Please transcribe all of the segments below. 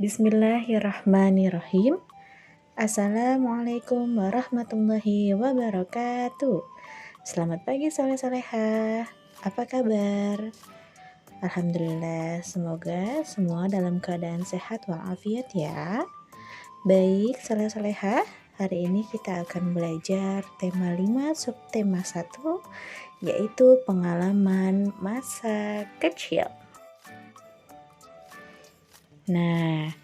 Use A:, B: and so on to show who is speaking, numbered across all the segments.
A: Bismillahirrahmanirrahim. Assalamualaikum warahmatullahi wabarakatuh. Selamat pagi soleh-solehah. Apa kabar? Alhamdulillah, semoga semua dalam keadaan sehat walafiat ya. Baik soleh-solehah, hari ini kita akan belajar tema 5 subtema 1, yaitu pengalaman masa kecil. Nah,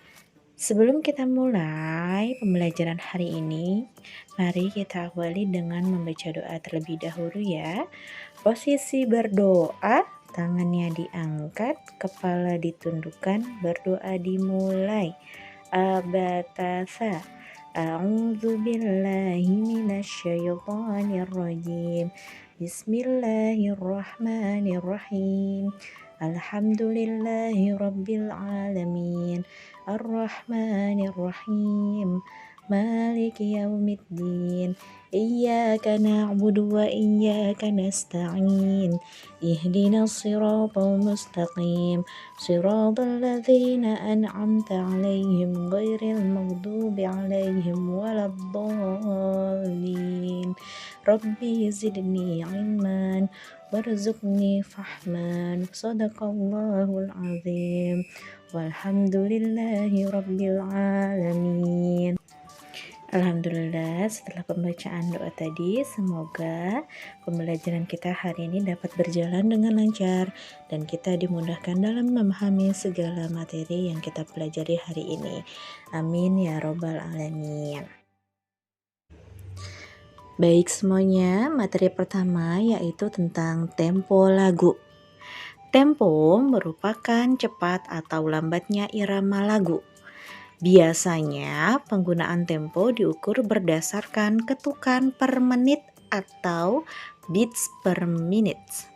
A: sebelum kita mulai pembelajaran hari ini, mari kita awali dengan membaca doa terlebih dahulu ya. Posisi berdoa, tangannya diangkat, kepala ditundukkan, berdoa dimulai. Abatasa. A'udzu billahi minasyaitonir rajim. Bismillahirrahmanirrahim. Alhamdulillahi rabbil alamin. Ar-Rahmanir-Rahim. Maliki yaumiddin. Iyyaka na'budu wa iyyaka nasta'in. Ihdinas siratal mustaqim. Siratal ladzina an'amta 'alaihim ghairil maghdubi 'alaihim waladdallin. Rabbi zidni 'ilman warzuqni fahman. Shadaqallahul 'azim. Walhamdulillahi rabbil alamin. Alhamdulillah, setelah pembacaan doa tadi, semoga pembelajaran kita hari ini dapat berjalan dengan lancar dan kita dimudahkan dalam memahami segala materi yang kita pelajari hari ini. Amin ya robbal alamin. Baik semuanya, materi pertama yaitu tentang tempo lagu. Tempo merupakan cepat atau lambatnya irama lagu. Biasanya penggunaan tempo diukur berdasarkan ketukan per menit atau beats per minute.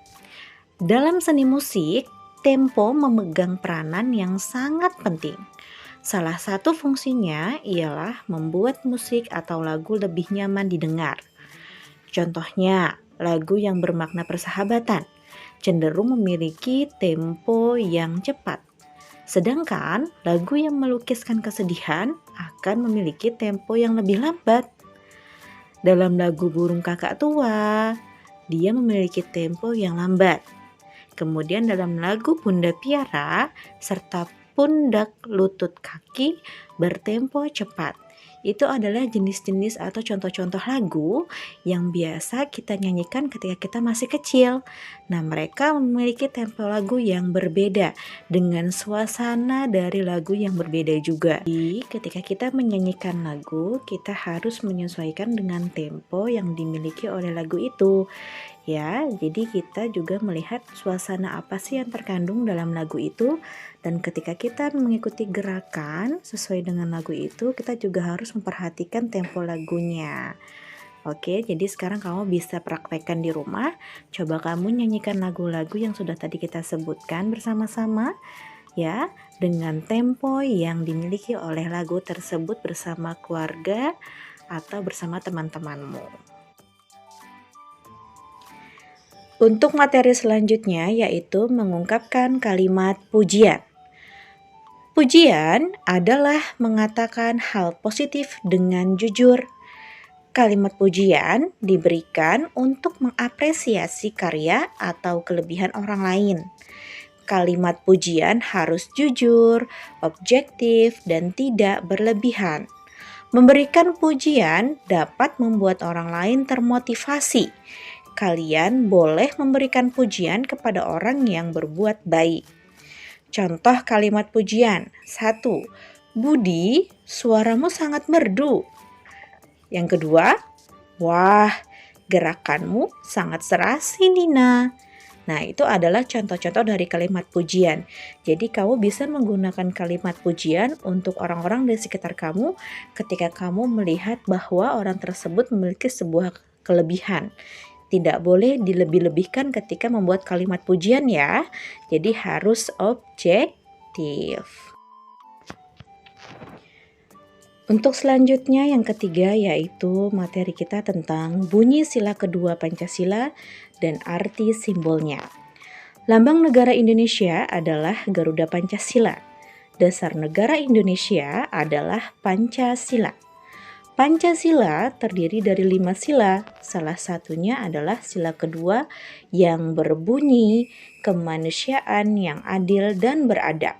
A: Dalam seni musik, tempo memegang peranan yang sangat penting. Salah satu fungsinya ialah membuat musik atau lagu lebih nyaman didengar. Contohnya, lagu yang bermakna persahabatan cenderung memiliki tempo yang cepat. Sedangkan lagu yang melukiskan kesedihan akan memiliki tempo yang lebih lambat. Dalam lagu Burung Kakak Tua, dia memiliki tempo yang lambat. Kemudian dalam lagu Bunda Piara serta Pundak Lutut Kaki bertempo cepat. Itu adalah jenis-jenis atau contoh-contoh lagu yang biasa kita nyanyikan ketika kita masih kecil. Nah, mereka memiliki tempo lagu yang berbeda dengan suasana dari lagu yang berbeda juga. Jadi, ketika kita menyanyikan lagu, kita harus menyesuaikan dengan tempo yang dimiliki oleh lagu itu. Ya, jadi kita juga melihat suasana apa sih yang terkandung dalam lagu itu, dan ketika kita mengikuti gerakan sesuai dengan lagu itu, kita juga harus memperhatikan tempo lagunya. Oke, jadi sekarang kamu bisa praktekkan di rumah. Coba kamu nyanyikan lagu-lagu yang sudah tadi kita sebutkan bersama-sama ya, dengan tempo yang dimiliki oleh lagu tersebut bersama keluarga atau bersama teman-temanmu. Untuk materi selanjutnya yaitu mengungkapkan kalimat pujian. Pujian adalah mengatakan hal positif dengan jujur. Kalimat pujian diberikan untuk mengapresiasi karya atau kelebihan orang lain. Kalimat pujian harus jujur, objektif, dan tidak berlebihan. Memberikan pujian dapat membuat orang lain termotivasi. Kalian boleh memberikan pujian kepada orang yang berbuat baik. Contoh kalimat pujian. 1. Budi, suaramu sangat merdu. Yang kedua, wah, gerakanmu sangat serasi Nina. Nah, itu adalah contoh-contoh dari kalimat pujian. Jadi kamu bisa menggunakan kalimat pujian untuk orang-orang di sekitar kamu ketika kamu melihat bahwa orang tersebut memiliki sebuah kelebihan. Tidak boleh dilebih-lebihkan ketika membuat kalimat pujian ya. Jadi harus objektif. Untuk selanjutnya yang ketiga yaitu materi kita tentang bunyi sila kedua Pancasila dan arti simbolnya. Lambang negara Indonesia adalah Garuda Pancasila. dasar negara Indonesia adalah Pancasila. Pancasila terdiri dari 5 sila, salah satunya adalah sila kedua yang berbunyi kemanusiaan yang adil dan beradab,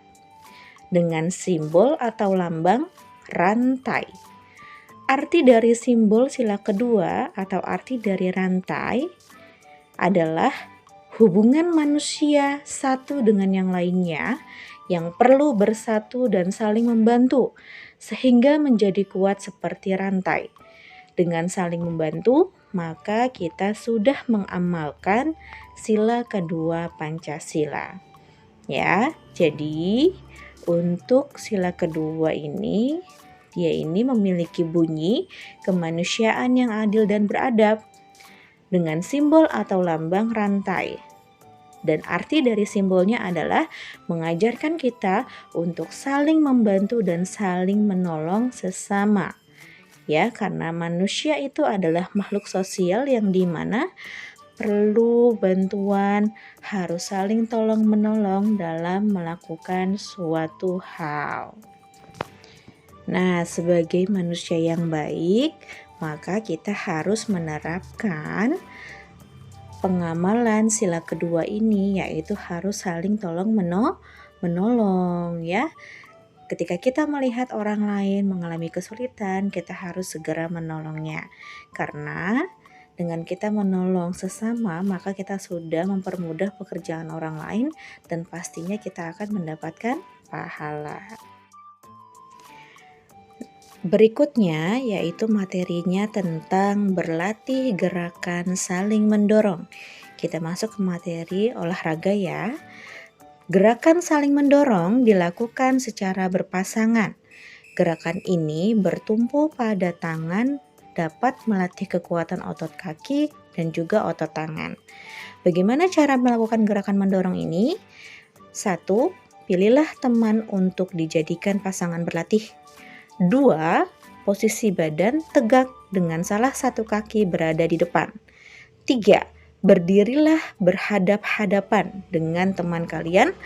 A: dengan simbol atau lambang rantai. Arti dari simbol sila kedua atau arti dari rantai adalah hubungan manusia satu dengan yang lainnya yang perlu bersatu dan saling membantu sehingga menjadi kuat seperti rantai. Dengan saling membantu, maka kita sudah mengamalkan sila kedua Pancasila. Ya, jadi untuk sila kedua ini, dia ini memiliki bunyi kemanusiaan yang adil dan beradab dengan simbol atau lambang rantai. Dan arti dari simbolnya adalah mengajarkan kita untuk saling membantu dan saling menolong sesama. Ya, karena manusia itu adalah makhluk sosial yang dimana perlu bantuan, harus saling tolong menolong dalam melakukan suatu hal. Nah, sebagai manusia yang baik, maka kita harus menerapkan pengamalan sila kedua ini, yaitu harus saling tolong menolong ya. Ketika kita melihat orang lain mengalami kesulitan, kita harus segera menolongnya. Karena dengan kita menolong sesama, maka kita sudah mempermudah pekerjaan orang lain dan pastinya kita akan mendapatkan pahala. Berikutnya yaitu materinya tentang berlatih gerakan saling mendorong. Kita masuk ke materi olahraga ya. Gerakan saling mendorong dilakukan secara berpasangan. Gerakan ini bertumpu pada tangan, dapat melatih kekuatan otot kaki dan juga otot tangan. Bagaimana cara melakukan gerakan mendorong ini? 1. Pilihlah teman untuk dijadikan pasangan berlatih. 2. Posisi badan tegak dengan salah satu kaki berada di depan. 3. Berdirilah berhadap-hadapan dengan teman kalian.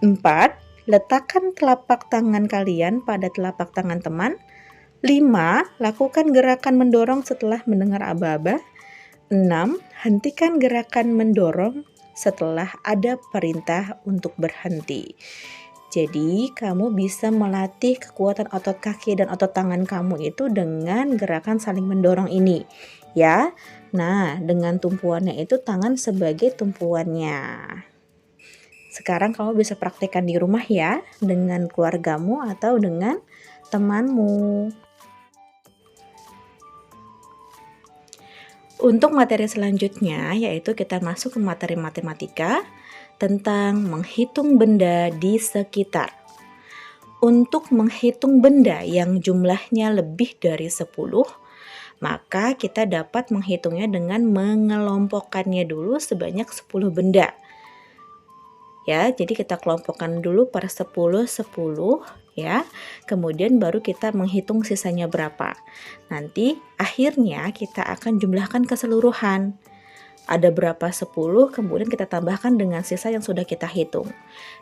A: 4. Letakkan telapak tangan kalian pada telapak tangan teman. 5. Lakukan gerakan mendorong setelah mendengar aba-aba. 6. Hentikan gerakan mendorong setelah ada perintah untuk berhenti. Jadi kamu bisa melatih kekuatan otot kaki dan otot tangan kamu itu dengan gerakan saling mendorong ini ya. Nah, dengan tumpuannya itu tangan sebagai tumpuannya. Sekarang kamu bisa praktekkan di rumah ya, dengan keluargamu atau dengan temanmu. Untuk materi selanjutnya yaitu kita masuk ke materi matematika tentang menghitung benda di sekitar. Untuk menghitung benda yang jumlahnya lebih dari 10, maka kita dapat menghitungnya dengan mengelompokkannya dulu sebanyak 10 benda. Ya, jadi kita kelompokkan dulu per 10 ya. Kemudian baru kita menghitung sisanya berapa. Nanti akhirnya kita akan jumlahkan keseluruhan. Ada berapa 10, kemudian kita tambahkan dengan sisa yang sudah kita hitung.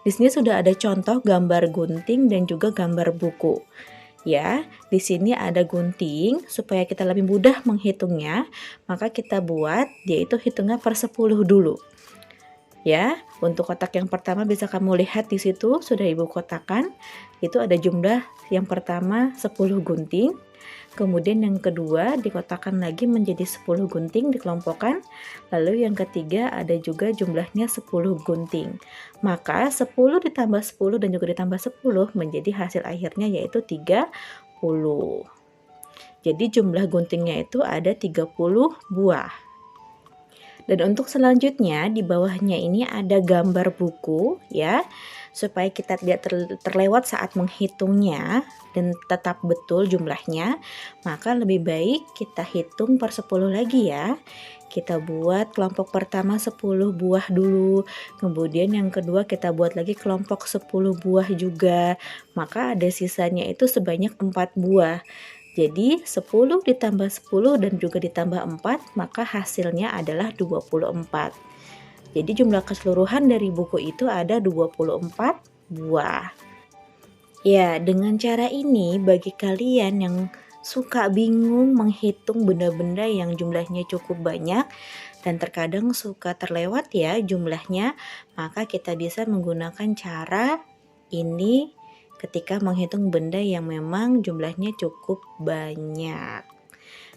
A: Di sini sudah ada contoh gambar gunting dan juga gambar buku. Ya, di sini ada gunting supaya kita lebih mudah menghitungnya, maka kita buat yaitu hitungnya per 10 dulu. Ya, untuk kotak yang pertama bisa kamu lihat di situ sudah Ibu kotakan. Itu ada jumlah yang pertama 10 gunting. Kemudian yang kedua dikotakkan lagi menjadi 10 gunting dikelompokkan. Lalu yang ketiga ada juga jumlahnya 10 gunting. Maka 10 ditambah 10 dan juga ditambah 10 menjadi hasil akhirnya yaitu 30. Jadi jumlah guntingnya itu ada 30 buah. Dan untuk selanjutnya di bawahnya ini ada gambar buku ya, supaya kita tidak terlewat saat menghitungnya dan tetap betul jumlahnya, maka lebih baik kita hitung per 10 lagi ya. Kita buat kelompok pertama 10 buah dulu, kemudian yang kedua kita buat lagi kelompok 10 buah juga, maka ada sisanya itu sebanyak 4 buah. Jadi 10 ditambah 10 dan juga ditambah 4, maka hasilnya adalah 24. Jadi jumlah keseluruhan dari buku itu ada 24 buah. Ya, dengan cara ini bagi kalian yang suka bingung menghitung benda-benda yang jumlahnya cukup banyak dan terkadang suka terlewat ya jumlahnya, maka kita bisa menggunakan cara ini ketika menghitung benda yang memang jumlahnya cukup banyak.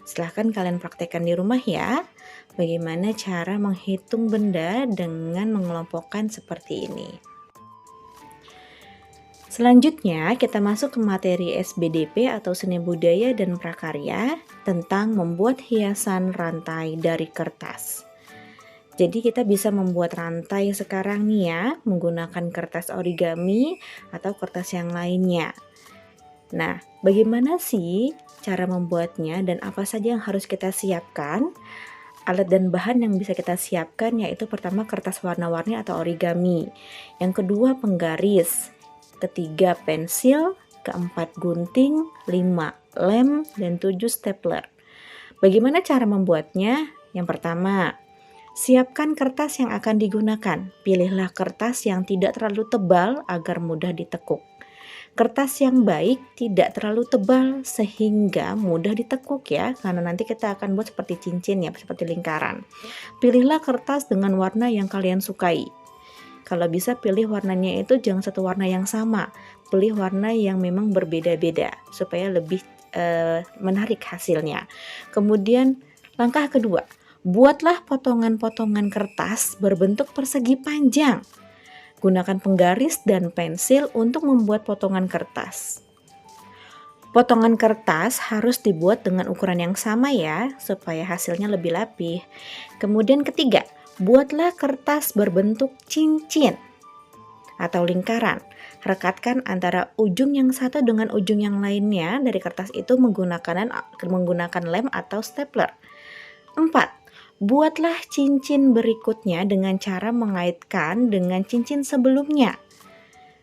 A: Silahkan kalian praktekkan di rumah ya, bagaimana cara menghitung benda dengan mengelompokkan seperti ini. Selanjutnya kita masuk ke materi SBDP atau Seni Budaya dan Prakarya tentang membuat hiasan rantai dari kertas. Jadi kita bisa membuat rantai sekarang nih ya menggunakan kertas origami atau kertas yang lainnya. Nah, bagaimana sih cara membuatnya dan apa saja yang harus kita siapkan? Alat dan bahan yang bisa kita siapkan yaitu pertama kertas warna-warni atau origami, yang kedua penggaris, ketiga pensil, keempat gunting, 5 lem, dan 7 stapler. Bagaimana cara membuatnya? Yang pertama, siapkan kertas yang akan digunakan. Pilihlah kertas yang tidak terlalu tebal agar mudah ditekuk. Kertas yang baik tidak terlalu tebal sehingga mudah ditekuk ya, karena nanti kita akan buat seperti cincin ya, seperti lingkaran. Pilihlah kertas dengan warna yang kalian sukai. Kalau bisa pilih warnanya itu jangan satu warna yang sama, pilih warna yang memang berbeda-beda supaya lebih menarik hasilnya. Kemudian langkah kedua, buatlah potongan-potongan kertas berbentuk persegi panjang. Gunakan penggaris dan pensil untuk membuat potongan kertas. Potongan kertas harus dibuat dengan ukuran yang sama ya, supaya hasilnya lebih rapih. Kemudian ketiga, buatlah kertas berbentuk cincin atau lingkaran. Rekatkan antara ujung yang satu dengan ujung yang lainnya dari kertas itu menggunakan lem atau stapler. 4. Buatlah cincin berikutnya dengan cara mengaitkan dengan cincin sebelumnya.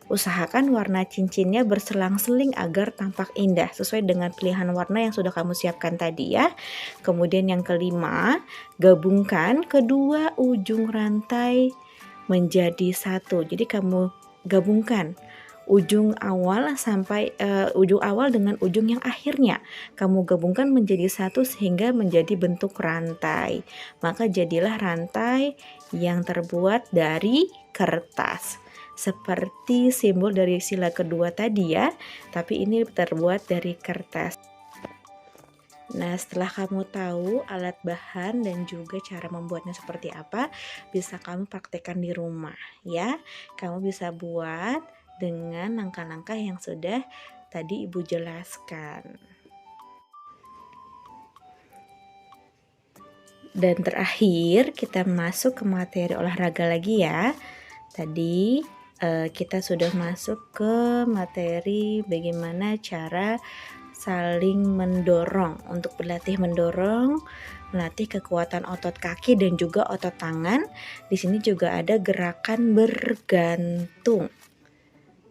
A: Usahakan warna cincinnya berselang-seling agar tampak indah sesuai dengan pilihan warna yang sudah kamu siapkan tadi ya. Kemudian yang kelima, gabungkan kedua ujung rantai menjadi satu. Jadi kamu gabungkan ujung awal dengan ujung yang akhirnya kamu gabungkan menjadi satu sehingga menjadi bentuk rantai. Maka jadilah rantai yang terbuat dari kertas. Seperti simbol dari sila kedua tadi ya, tapi ini terbuat dari kertas. Nah, setelah kamu tahu alat bahan dan juga cara membuatnya seperti apa, bisa kamu praktekkan di rumah ya. Kamu bisa buat dengan langkah-langkah yang sudah tadi Ibu jelaskan. Dan terakhir kita masuk ke materi olahraga lagi ya. Tadi kita sudah masuk ke materi bagaimana cara saling mendorong. Untuk berlatih mendorong, melatih kekuatan otot kaki dan juga otot tangan. Di sini juga ada gerakan bergantung.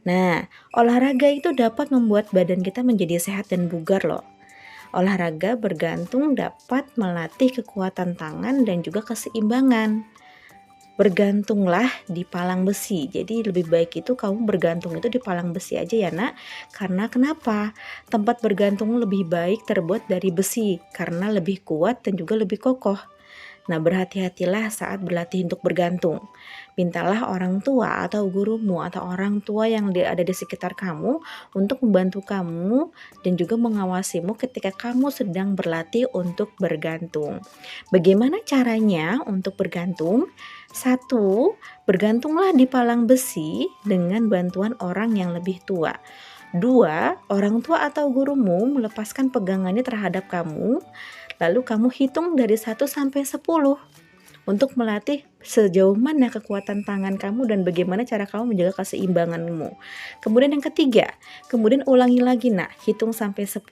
A: Nah, olahraga itu dapat membuat badan kita menjadi sehat dan bugar loh. Olahraga bergantung dapat melatih kekuatan tangan dan juga keseimbangan. Bergantunglah di palang besi. Jadi lebih baik itu kamu bergantung itu di palang besi aja ya nak. Karena kenapa? Tempat bergantung lebih baik terbuat dari besi karena lebih kuat dan juga lebih kokoh. Nah, berhati-hatilah saat berlatih untuk bergantung. Mintalah orang tua atau gurumu atau orang tua yang ada di sekitar kamu untuk membantu kamu dan juga mengawasimu ketika kamu sedang berlatih untuk bergantung. Bagaimana caranya untuk bergantung? 1. Bergantunglah di palang besi dengan bantuan orang yang lebih tua. 2. Orang tua atau gurumu melepaskan pegangannya terhadap kamu. Lalu kamu hitung dari 1 sampai 10 untuk melatih sejauh mana kekuatan tangan kamu dan bagaimana cara kamu menjaga keseimbanganmu. Kemudian yang ketiga, kemudian ulangi lagi hitung sampai 10.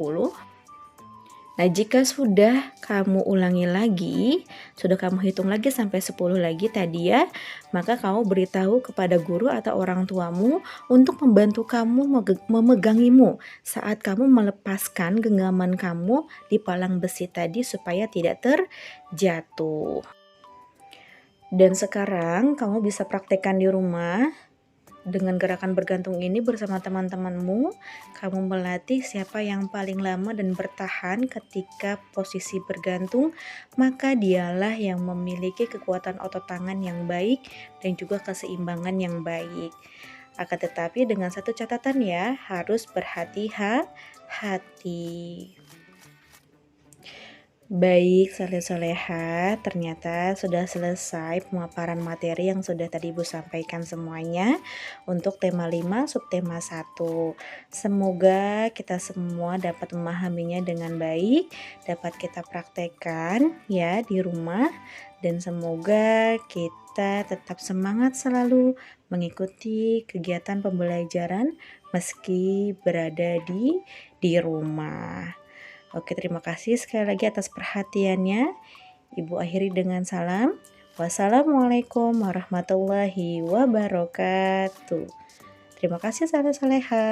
A: Nah, jika sudah kamu ulangi lagi, sudah kamu hitung lagi sampai 10 lagi tadi ya, maka kamu beritahu kepada guru atau orang tuamu untuk membantu kamu memegangimu saat kamu melepaskan genggaman kamu di palang besi tadi supaya tidak terjatuh. Dan sekarang kamu bisa praktekkan di rumah Dengan gerakan bergantung ini bersama teman-temanmu, kamu melatih siapa yang paling lama dan bertahan ketika posisi bergantung, maka dialah yang memiliki kekuatan otot tangan yang baik dan juga keseimbangan yang baik. Akan tetapi dengan satu catatan ya, harus berhati-hati. Baik, soleh-soleha, ternyata sudah selesai pemaparan materi yang sudah tadi Ibu sampaikan semuanya untuk tema 5 subtema 1. Semoga kita semua dapat memahaminya dengan baik, dapat kita praktekkan ya di rumah, dan semoga kita tetap semangat selalu mengikuti kegiatan pembelajaran meski berada di rumah. Oke, terima kasih sekali lagi atas perhatiannya. Ibu akhiri dengan salam. Wassalamualaikum warahmatullahi wabarakatuh. Terima kasih, saleh-saleha.